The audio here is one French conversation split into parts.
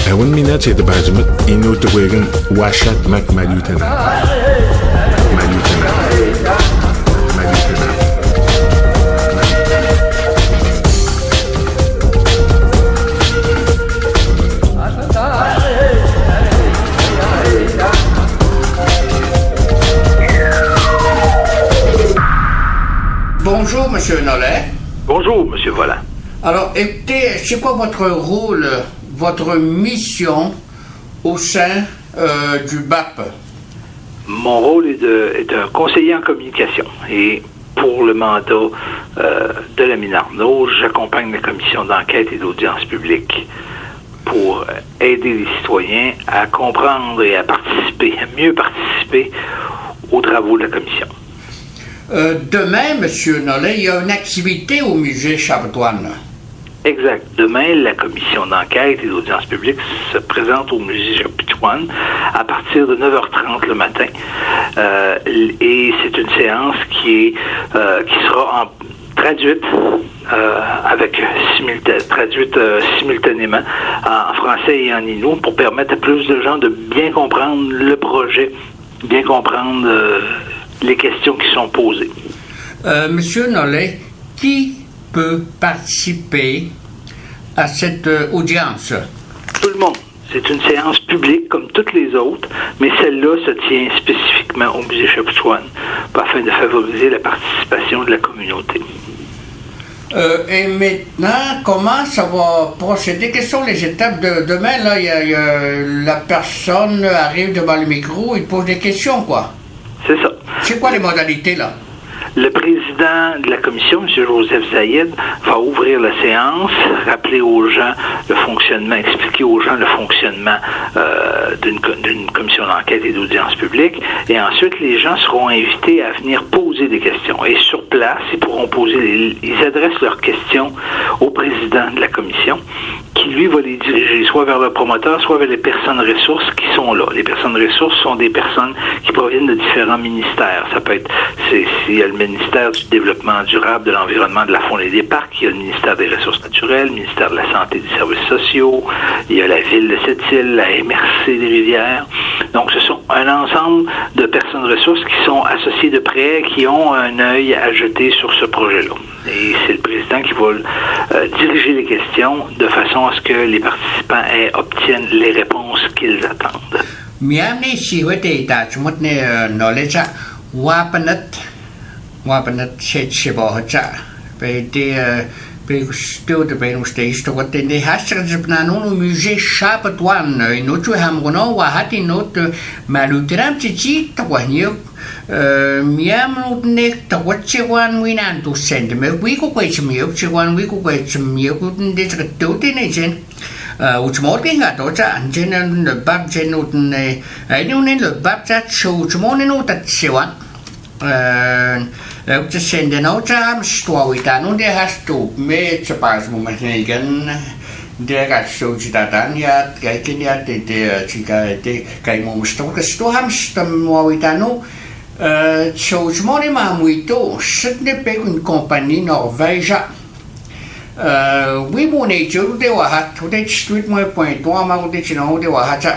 Ewan minute c'est de base ino te wegen washat mak malutena. Malutena. Malutena. Bonjour, Monsieur Nollet. Bonjour, Monsieur Vollant. Alors, écoutez, c'est quoi votre rôle, votre mission au sein du BAP? Mon rôle est un conseiller en communication. Et pour le mandat de la mine Arnaud, j'accompagne la commission d'enquête et d'audience publique pour aider les citoyens à comprendre et à participer, à mieux participer aux travaux de la commission. Demain, Monsieur Nollet, il y a une activité au musée Chapdouane. Exact. Demain, la commission d'enquête et d'audience publique se présente au musée Chapdouane à partir de 9h30 le matin. Et c'est une séance qui sera traduite simultanément en français et en inou pour permettre à plus de gens de bien comprendre le projet, bien comprendre les questions qui sont posées. Monsieur Nollet, qui peut participer à cette audience? Tout le monde. C'est une séance publique comme toutes les autres, mais celle-là se tient spécifiquement au musée Chapdouane afin de favoriser la participation de la communauté. Et maintenant, comment ça va procéder? Quelles sont les étapes de demain? Là, la personne arrive devant le micro, il pose des questions, quoi. C'est ça. C'est quoi les modalités, là? Le président de la commission, M. Joseph Zaïd, va ouvrir la séance, rappeler aux gens le fonctionnement, expliquer aux gens le fonctionnement d'une commission d'enquête et d'audience publique. Et ensuite, les gens seront invités à venir poser des questions. Et sur place, ils adressent leurs questions au président de la commission, qui lui va les diriger soit vers le promoteur, soit vers les personnes ressources qui sont là. Les personnes ressources sont des personnes qui proviennent de différents ministères. Ça peut être, il y a le ministère du développement durable, de l'environnement, de la faune et des parcs, il y a le ministère des ressources naturelles, le ministère de la santé et des services sociaux, il y a la ville de Sept-Îles, la MRC des rivières. Donc, ce sont un ensemble de personnes ressources qui sont associées de près, qui ont un œil à jeter sur ce projet-là. Et c'est le président qui va diriger les questions de façon à ce que les participants obtiennent les réponses qu'ils attendent. Miami si wete ta chmut ne knowledge wapanet chebo pe still de ben stage to wat de hasher jipna no musée Chapdouane no tu ham gono wa hati no malutram chi to wa niu miam ne to wat chi wan winan to send me we ko kwai chmiu chi wan we ko kwai chmiu de to de ne jen Uchmorgen hat ocha anjenen le bab jenut ne ayunen le bab cha chu chmonen utat siwanจะเช่นเดนเอาจะมสตัววิตานุเดียฮัสตูเมชปาสมุมันนี่กันเดียกัดสูจิตาตันยาไก่กินยาเตชิกาเตไก่มุมสตัวก็สตัวฮัมสตัมวาวิตานุชูชโมนี่มามุยโตสุดเนี่ยเป็นคุณคอมพานีนอร์เวย์จ้ะวิบูนี่จูเดียวฮัตทุเดชสตรีทมวยพอยต์ตัวมาอุเดชโนเดียวฮัตจ้ะ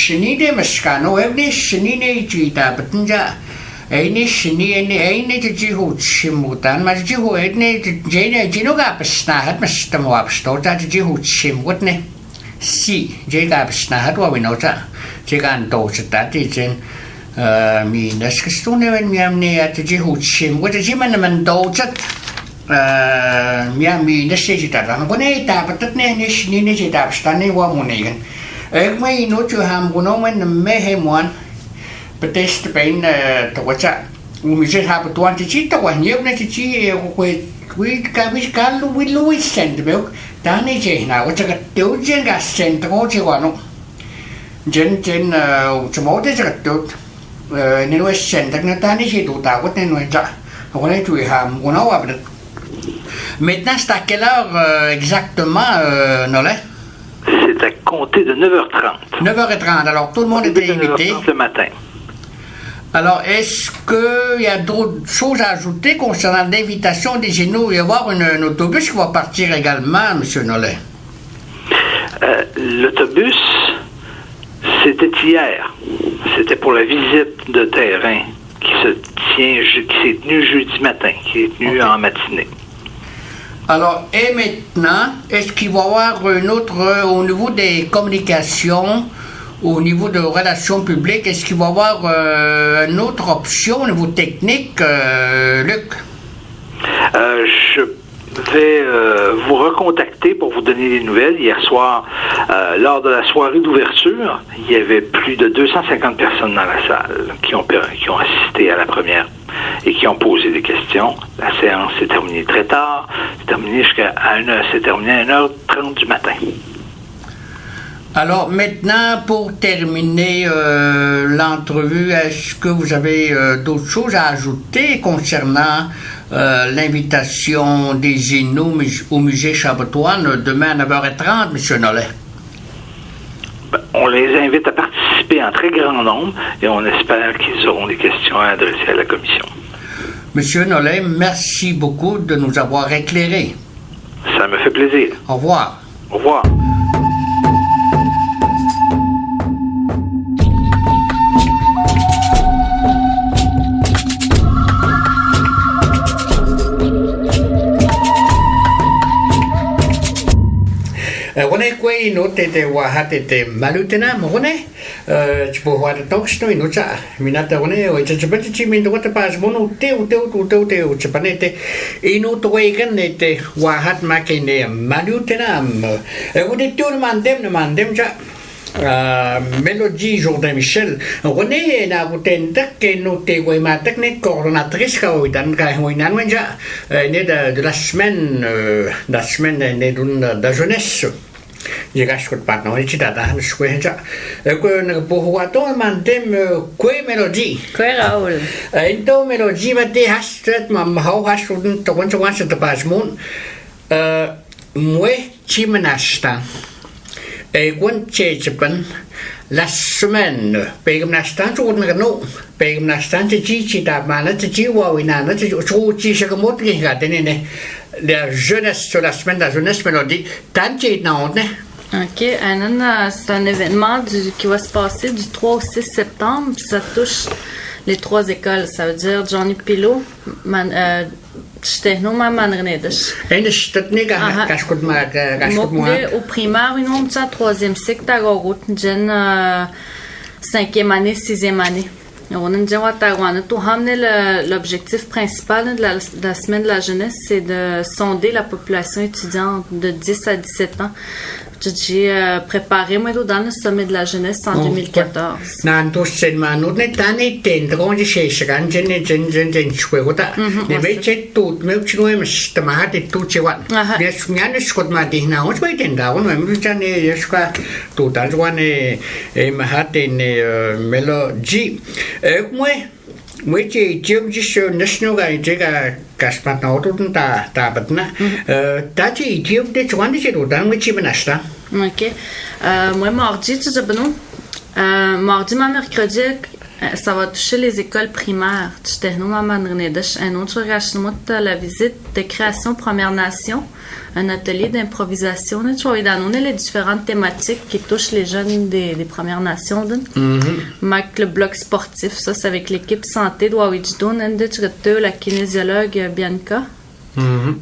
ชนิดเดมัสกาโนเอฟนี่ชนิดเนี่ยจีตาปัตนจ้ะไอ้นี่ชนิดเนี่ยไอ้นี่จะจีหูชิมุตันมาจีหูไอ้นี่เจเนี่ยจีโนกับสนาฮัตมาสตัมวับสโตจ้ะจีหูชิมุดเนี่ยสิเจกับสนาฮัตว่าวินโนจ้ะเจกันโตสตาร์ที่เจนมีนัสกสตูเนี่ยเป็นมีอันเนี่ยจะจีหูชิมุดจะจีมันโตจ้ะมีนัสเซจิตาร์มันเนี่ยตาปัตตเนี่ยนี่ชนิดเนี่ยจะตาสตาร์เนี่ยว่ามุนเองเอ้ไม่โน้ตจูฮามกุโนมันไม่ให้มวนประเทศเป็นตัวจ้ะมีเจ้าชายตัวนั้นที่ตัวเงียบเนี่ยที่การลุยเซนต์เบลตอนนี้เจ้าหน้าว่าจะเดี๋ยวเจ้ากับเซนต์เขาจะว่านุเจนจะมองได้จะเดี๋ยวนี่ว่าเซนต์นั้นตอนนี้เจ้าตัวตาก็เนี่ยจ้ะเขาเนี่ยช่วยหามกุโนว่าเป็นmaintenant c'est à quelle heure exactement Nollet? C'est à compter de 9h30. 9h30, alors tout le monde est invité. 9h30 le matin. Alors, est-ce qu'il y a d'autres choses à ajouter concernant l'invitation des Génaux? Il va y avoir un autobus qui va partir également, M. Nollet. L'autobus, c'était hier. C'était pour la visite de terrain qui s'est tenue jeudi matin, qui est tenue en matinée. Alors, et maintenant, est-ce qu'il va y avoir un autre, au niveau des communications, au niveau de relations publiques, est-ce qu'il va y avoir une autre option au niveau technique, Luc? Je vais vous recontacter pour vous donner des nouvelles. Hier soir, lors de la soirée d'ouverture, il y avait plus de 250 personnes dans la salle qui ont assisté à la première et qui ont posé des questions. La séance s'est terminée très tard. C'est terminé à 1h30 du matin. Alors maintenant, pour terminer l'entrevue, est-ce que vous avez d'autres choses à ajouter concernant l'invitation des Inuits au musée Chabot-Anne demain à 9h30, M. Nollet? On les invite à participer en très grand nombre et on espère qu'ils auront des questions à adresser à la commission. Monsieur Nollet, merci beaucoup de nous avoir éclairés. Ça me fait plaisir. Au revoir. Au revoir. Rone koe ino te waha te malutena mo rone te po wada toks no ino cha minata rone o te chapati chi min to te pas mono te o chapanete ino to we kan te waha ma ke ne malutena o te tu mandem cha Mélodie Jourdain Michel René na butenta que no te voy ma technique coordonnatrice ka oitan ka hoinan wenja ne de la semaine ne de jeunesse Llegas con patno e citata squenja que na pohuato mandem que melodie que Raoul então melodie va te hastet mam hau hasuden to kon so te pasmon mue chimenasta e quan chechepan la semaine pegam nastan tu na no pegam nastan ci ta mana ci wa wina na ci ci se ko ki ga ne la jeunesse sur la semaine la jeunesse mélodie tant ci na on OK, c'est un événement qui va se passer du 3 au 6 septembre, puis ça touche les 3 écoles, ça veut dire Johnny Pillow, Stehno Manrenedes. Au primaire, une autre 3e cycle, t'as route, une 5e année, 6e année. L'objectif principal de la semaine de la jeunesse, c'est de sonder la population étudiante de 10 à 17 ans. J'ai préparé moi dans le sommet de la jeunesse en 2014. Nanto selmano ne tane tendron di sheshan gen chwegota. Ne meche tout me chnoem stamahat tout chewan. Ne sunyan skot ma di na os baiten da on me chane yeska tout anjwane e mahat ne melodie. Moi che je national ga kaspat na auto ta batna ta che de chwan de do dan moi chimenasta. OK. Moi mardi tu sabano mardi ma mercredi ça va toucher les écoles primaires. Tu t'es non un autre la visite de création Première Nation, un atelier d'improvisation. Tu vois, dans les différentes thématiques qui touchent les jeunes des Premières Nations. Mac le bloc sportif, ça c'est avec l'équipe santé de Wawidjidon, la kinésiologue Bianca.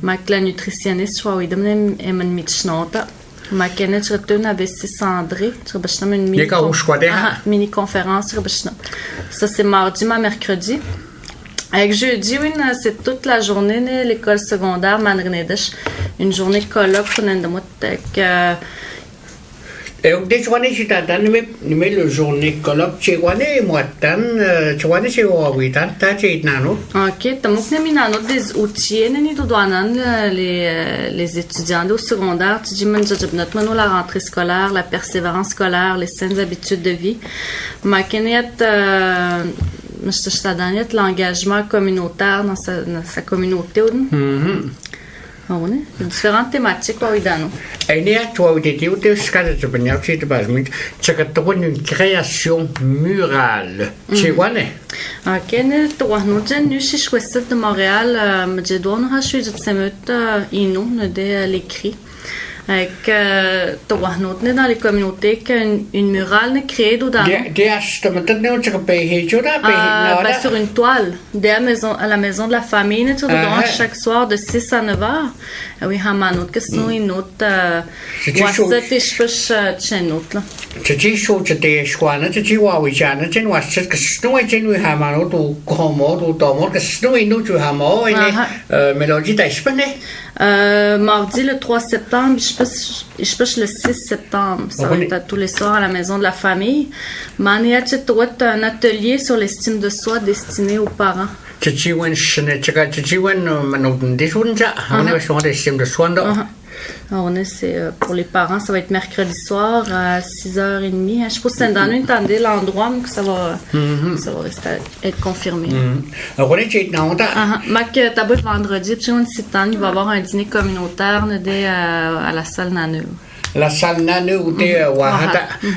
Mac la nutritionniste Wawidom Eman Mitchnota. Ma kenne return avec André, une mini conférence. Ça c'est mardi, mercredi. Avec jeudi, oui, c'est toute la journée l'école secondaire Manrenedesh, une journée colloque avec et des journées ci t'attends mais le journée colloque chez Wané moi tant tu vois chez oui tant t'as nano. OK, t'as mis nano des outils ni douanan les étudiants au secondaire, tu dis notre la rentrée scolaire, la persévérance scolaire, les saines habitudes de vie. Ma kenette l'engagement communautaire dans sa communauté. Différentes thématiques au Idano. Et une création murale. Chez Wané. OK, nous de Montréal, l'écrit. Avec dans les communautés qu'une murale n'est créée dedans. Sur une toile. À la maison de la famille, chaque soir de 6 à 9 heures. Oui, Hamanot, que sinon une autre. Mardi le 3 septembre, je pense le 6 septembre, ça va être tous les soirs à la maison de la famille. Mania un atelier sur l'estime de soi destiné aux parents. C'est pour les parents, ça va être mercredi soir à 6h30. Je pense que c'est dans l'endroit que ça va rester être confirmé. Vendredi, puis il va y avoir un dîner communautaire à la salle Nanu. La salle Nanu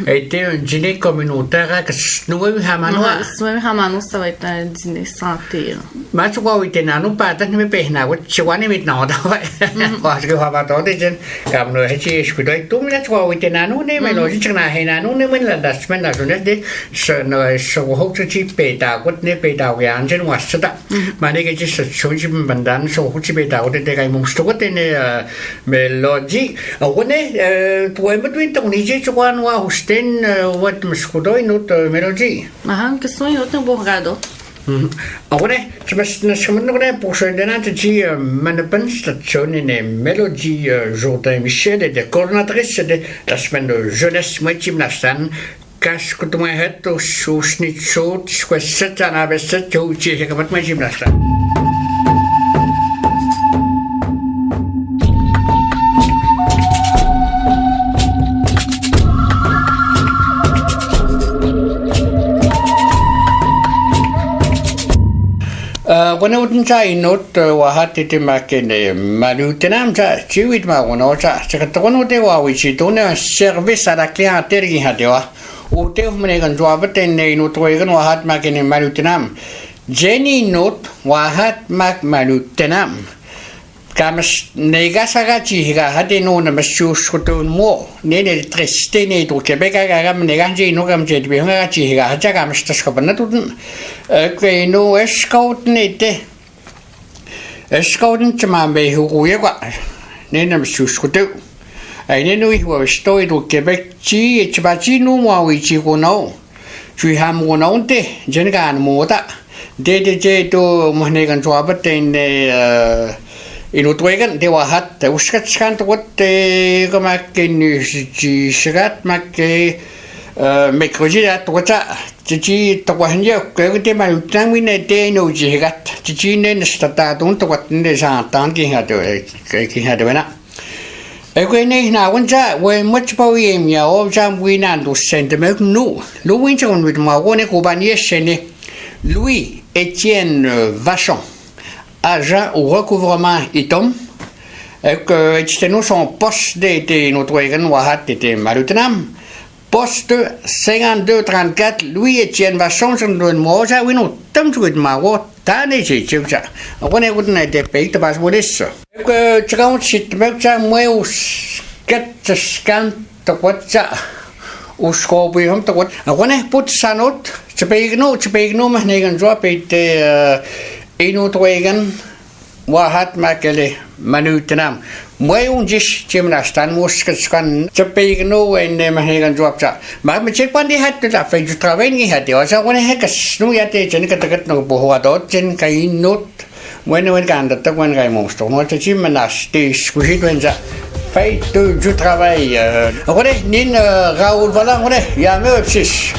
était un dîner communautaire que Snowy Hamano, ça va être un dîner santé. Mà chú coi tiền nào nó ba tất mới bể nào có chú quán này nào đó vậy, và cái hoa đó thì chân cảm người hay chỉ cái đấy túm nhất chú coi tiền nào nó này mà nói chứ nào hay nào nó mình là đặt mình là rồi đấy sợ nơi sợ hốc chú chỉ bể đào quất này bể đào cái anh chân ngoài sợ đó mà đây cái chỉ sợ chú chỉ mình đàn sợ hốc chỉ bể đào thì cái mông sợ quất này melody ở quên này tuổi mất viên tổng này chứ chú quan hoa hostin what mình đôi nốt melody mà cái số yếu từng bộ gà đó. Ahora, Mélodie Jourdain Michel est coordinatrice de la semaine de jeunesse Moitié-Mnastan. Qu'est-ce que tu m'as dit au Schnitzel, tu sais, 7 ans avec 7, tu sais, comment Moitié-Mnastan. When I wouldn't say not what it making Malutenam, Chiwit Magonosa, Secretary de Wa, which you don't service at a clientele in Hadewa, who tell me and drop it and they not wagon or hat making in Malutenam. Jenny note Wahat Mac Malutenam. Camus Negasagachi had known a monsieur Scoton more, nearly Tristene to Quebec, Negaji, Nogam Jet, Bihachi, Hajagam Stascopanatun, no escort nete. Escorting Chamambe who we got, Nenam Scoto. I didn't know he was story to Quebec, Chibachino, which you know. She ham one on day, Jengan Mota. Day to Monegan Robert and Inutwegan, they were hot, the Uskatskant, what they go back in Shigat, make Rosita, what's Chichi, Tawanya, Gravity, my time in a day, no Jigat, Chichi, and Stata, to what in the Tanking had went up. A great name now, one shot, when much poem, ya all jam win and to send the milk no. Louis on with my one Cobanier, Louis Etienne Vachon. Agent au recouvrement ITOM, que nous son poste de notre wagon Wahat était Malutenam, poste 5234, Louis-Étienne Vachon, sur le mot, ça, oui, nous, tom joué de ma voix, t'en es, j'ai dit ça. On est venu des pays de base, vous dites ça. Que tu comptes, si tu veux, ça, moi, ou 4 scans, tu vois ça. Ou scope, tu vois. On est pour ça, note, tu payes nous, mais n'est qu'un job, et Inutwegan Wahat Makele Manutanam. Moi un dish Chimnastan Muskaskan, Chapigno and Mahagan Dropsa. Mamma Chipandi had to that face traveling had the other one heck a snow at the Jennicat no Bohuadot, and Kain note when we went under the one guy most of what the Chimnas, the squishy when the fate to travail. What Nin Raoul Valang, Yamursis.